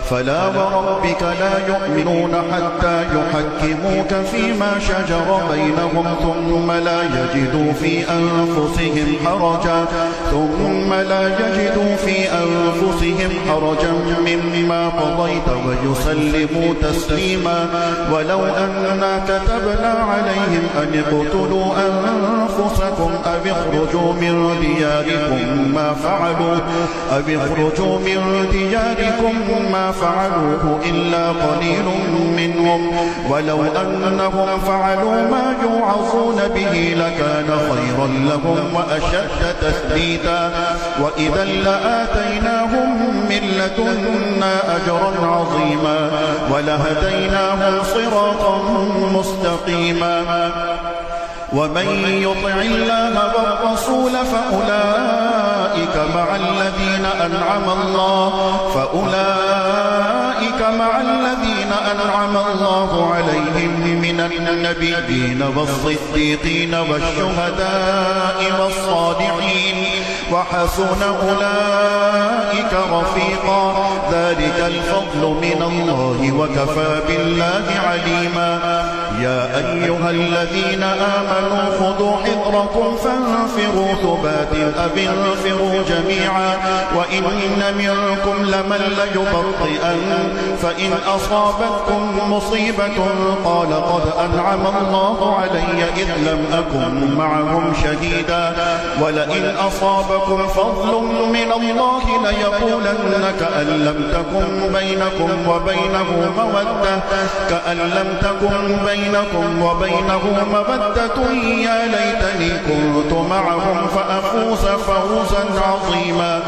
فلا وربك لا يؤمنون حتى يحكموك فيما شجر بينهم ثم لا يجدوا في أنفسهم حرجا مما قضيت ويسلموا تسليما ولو أننا كتبنا عليهم أن اقتلوا أنفسكم أو اخرجوا من دياركم ما فعلوه إلا قليل منهم ولو أنهم فعلوا ما يوعظون به لكان خيرا لهم وأشد تثبيتا وإذا لآتيناهم من لدنا أجرا عظيما ولهديناهم صراطا مستقيما ومن يطع الله والرسول فأولئك مع الذين أنعم الله عليهم من النبيين والصديقين والشهداء والصالحين وحسن أولئك رفيقا ذلك الفضل من الله وكفى بالله عليما يا أيها الذين آمنوا خذوا حذركم فانفروا ثبات أو انفروا جميعا وإن منكم لمن ليبطئن فإن أصابتكم مصيبة قال قد أنعم الله علي إذ لم أكن معهم شهيدا ولئن أصابكم فضل من الله ليقولن كأن لم تكن بينكم وبينه مودة يا ليتني كنت معهم فأفوز فوزا عظيما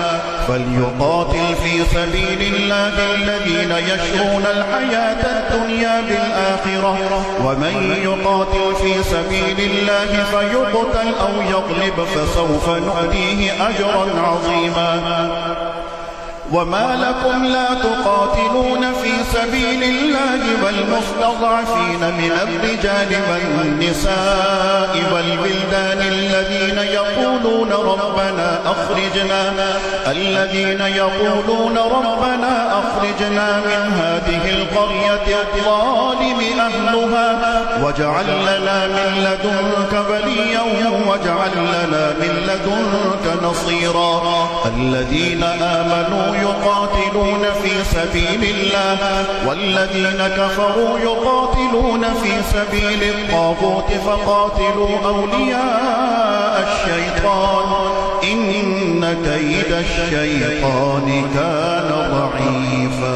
فليقاتل في سبيل الله الذين يشرون الحياة الدنيا بالآخرة ومن يقاتل في سبيل الله فيقتل أو يغلب فسوف نؤتيه أجرا عظيما وما لكم لا تقاتلون في سبيل الله والمستضعفين من الرجال والنساء والولدان الذين يقولون ربنا أخرجنا من هذه القرية الظالم أهلها واجعل لنا من لدنك وليا واجعل لنا من لدنك نصيرا الذين آمنوا يقاتلون في سبيل الله والذين كفروا يقاتلون في سبيل الطاغوت فقاتلوا أولياء الشيطان إن كيد الشيطان كان ضعيفا